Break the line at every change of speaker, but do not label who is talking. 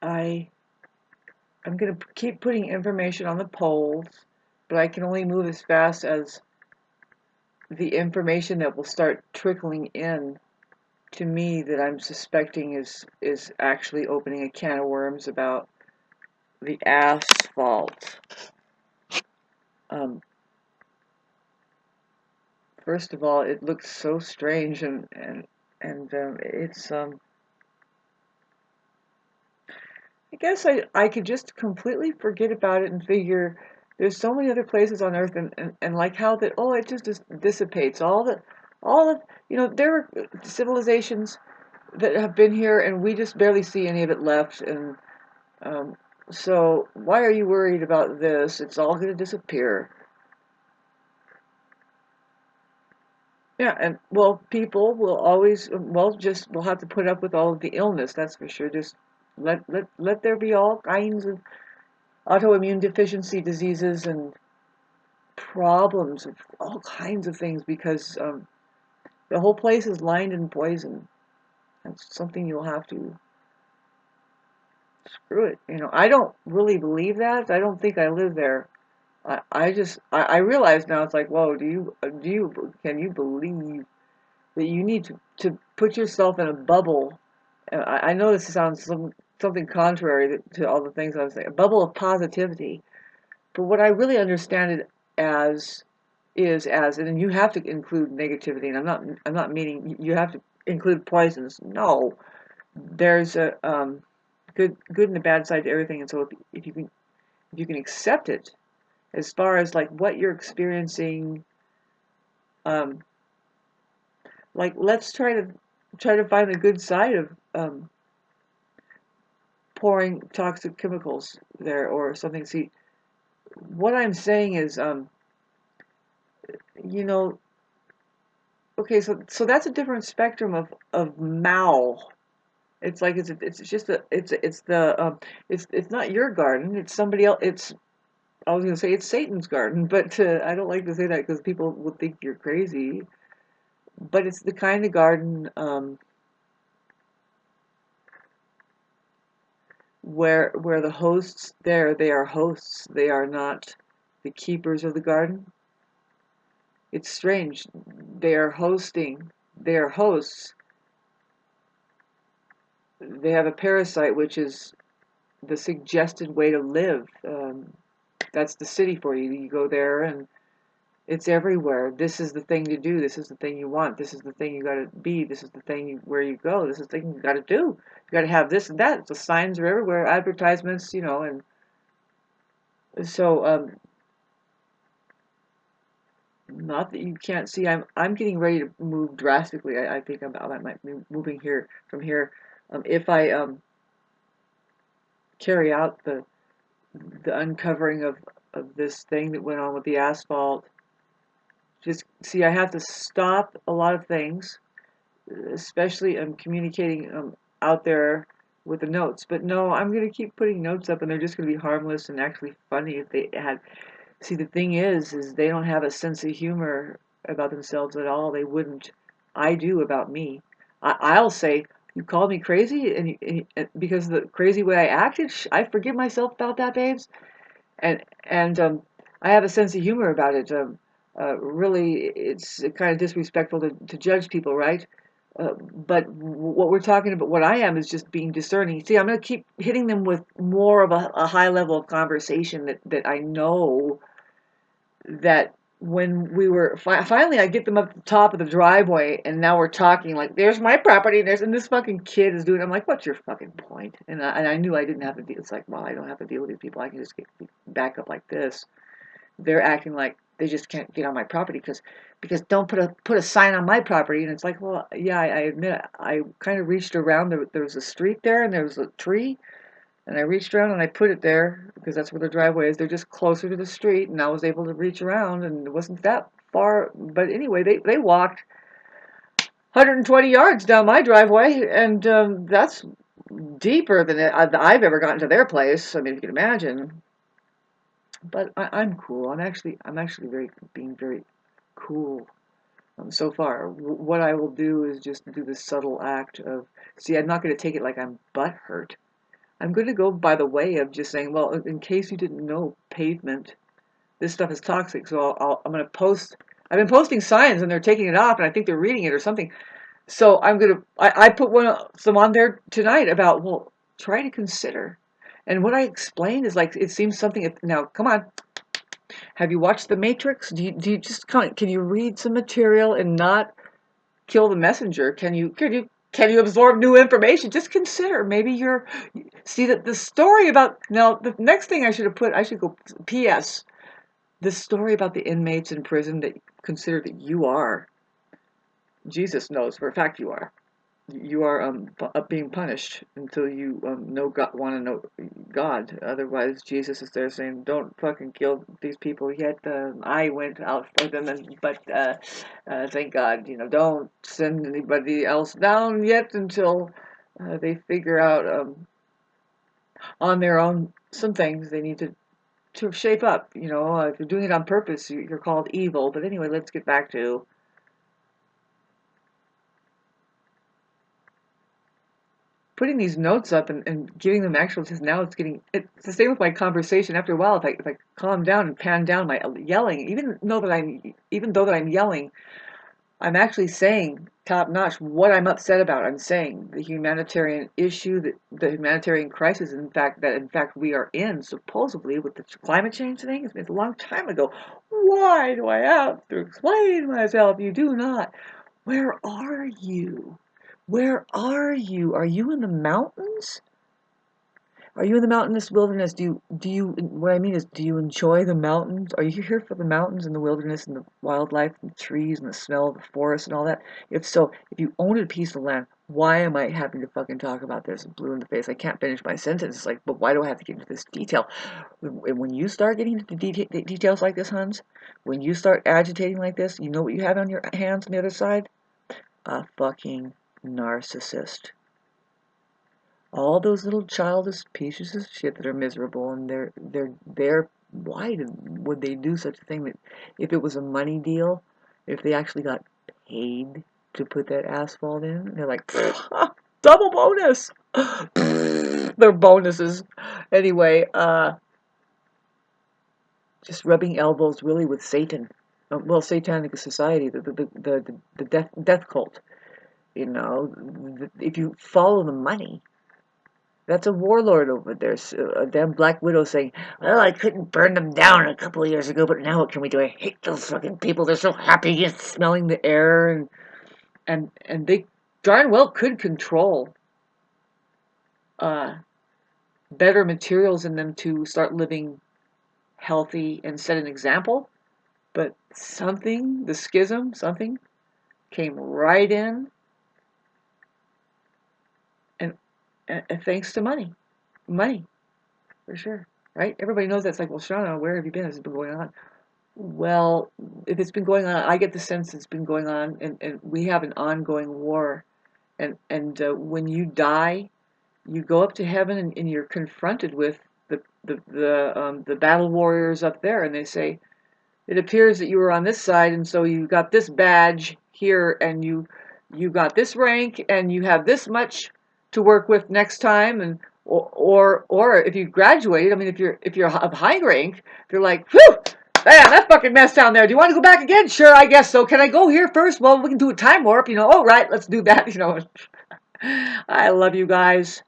I'm going to keep putting information on the polls, but I can only move as fast as the information that will start trickling in to me that I'm suspecting is actually opening a can of worms about the asphalt. Um, First of all, it looks so strange, and it's I guess I could just completely forget about it and figure there's so many other places on Earth, and like how that, oh, it just dissipates all of, there are civilizations that have been here and we just barely see any of it left, and um, so why are you worried about this? It's all going to disappear. Yeah, and well, people will always, well, just we'll have to put up with all of the illness, that's for sure. Just let there be all kinds of autoimmune deficiency diseases and problems of all kinds of things because the whole place is lined in poison. That's something you'll have to screw it. I don't really believe that. I don't think I live there. I realize now it's like, whoa, can you believe that you need to put yourself in a bubble? I know this sounds something contrary to all the things I was saying. A bubble of positivity. But what I really understand it as and you have to include negativity, and I'm not meaning you have to include poisons. No, there's a good and a bad side to everything, and so if you can accept it as far as like what you're experiencing, um, like let's try to find the good side of pouring toxic chemicals there or something. See, what I'm saying is, you know, okay, so that's a different spectrum of mal. It's like it's just it's not your garden. It's somebody else. I was gonna say it's Satan's garden, but I don't like to say that because people would think you're crazy. But it's the kind of garden where the hosts there, they are hosts. They are not the keepers of the garden. It's strange. They are hosting. They are hosts. They have a parasite, which is the suggested way to live. That's the city for you. You go there and it's everywhere. This is the thing to do. This is the thing you want. This is the thing you got to be. This is the thing where you go. This is the thing you got to do. You got to have this and that. The signs are everywhere. Advertisements, and so not that you can't see. I'm getting ready to move drastically. I think I might be moving here from here. If I carry out the uncovering of this thing that went on with the asphalt. Just see, I have to stop a lot of things, especially communicating out there with the notes. But no, I'm going to keep putting notes up, and they're just going to be harmless and actually funny if they had. See, the thing is they don't have a sense of humor about themselves at all. They wouldn't. I do about me. I'll say, you called me crazy, and because of the crazy way I acted, I forgive myself about that, babes. And I have a sense of humor about it. Really, it's kind of disrespectful to judge people, right? But what we're talking about, what I am, is just being discerning. See, I'm going to keep hitting them with more of a high level of conversation that I know that when we were finally, I get them up the top of the driveway, and now we're talking like, "There's my property, and this fucking kid is doing." I'm like, "What's your fucking point?" And I knew I didn't have to deal. It's like, well, I don't have to deal with these people. I can just get back up like this. They're acting like they just can't get on my property because don't put a sign on my property. And it's like, well, yeah, I admit it. I kind of reached around. There was a street there, and there was a tree. And I reached around and I put it there because that's where the driveway is. They're just closer to the street, and I was able to reach around, and it wasn't that far. But anyway, they walked 120 yards down my driveway, and that's deeper than I've ever gotten to their place. I mean, if you can imagine. But I'm cool. I'm actually being very cool so far. What I will do is just do the subtle act of, see, I'm not going to take it like I'm butthurt. I'm going to go by the way of just saying, well, in case you didn't know, pavement, this stuff is toxic. So I'm going to post. I've been posting signs and they're taking it off, and I think they're reading it or something. So I put some on there tonight about, well, try to consider. And what I explained is like, it seems something, now, come on, have you watched The Matrix? Do you just can you read some material and not kill the messenger? Can you absorb new information? Just consider, maybe see that the story about, now, the next thing I should go, P.S. The story about the inmates in prison that consider that you are, Jesus knows for a fact you are. You are being punished until you want to know God. Otherwise, Jesus is there saying, "Don't fucking kill these people yet." I went out for them, but thank God, don't send anybody else down yet until they figure out on their own some things they need to shape up. If you're doing it on purpose, you're called evil. But anyway, let's get back to putting these notes up and giving them actual. Just now it's the same with my conversation. After a while, if I calm down and pan down my yelling, even though that I'm yelling, I'm actually saying top notch what I'm upset about. I'm saying the humanitarian issue, the humanitarian crisis, in fact we are in, supposedly, with the climate change thing. It's been a long time ago. Why do I have to explain myself? You do not. Where are you? Where are you? Are you in the mountains? Are you in the mountainous wilderness? What I mean is, do you enjoy the mountains? Are you here for the mountains and the wilderness and the wildlife and the trees and the smell of the forest and all that? If so, if you own a piece of land, why am I having to fucking talk about this? Blue in the face. I can't finish my sentence. It's like, but why do I have to get into this detail? When you start getting into details like this, Hans, when you start agitating like this, you know what you have on your hands on the other side? A fucking narcissist. All those little childish pieces of shit that are miserable, and they're why would they do such a thing? That if it was a money deal, if they actually got paid to put that asphalt in, they're like, double bonus. Their bonuses. Anyway, just rubbing elbows really with Satan. Well, Satanic Society, the death cult. If you follow the money, that's a warlord over there. A damn Black Widow saying, "Well, I couldn't burn them down a couple of years ago, but now what can we do? I hate those fucking people. They're so happy just smelling the air, and they darn well could control uh, better materials in them to start living healthy and set an example. But the schism, something came right in, and, and thanks to money for sure." Right? Everybody knows that's like, well, Shauna, where have you been? Has it been going on? Well, if it's been going on, I get the sense it's been going on, and we have an ongoing war. And when you die, you go up to heaven, and you're confronted with the battle warriors up there, and they say, it appears that you were on this side, and so you got this badge here, and you got this rank, and you have this much to work with next time, and or if you graduated, I mean, if you're of high rank, they're like, whew, damn, that fucking mess down there. Do you want to go back again? Sure, I guess so. Can I go here first? Well, we can do a time warp. Oh, right, let's do that. I love you guys.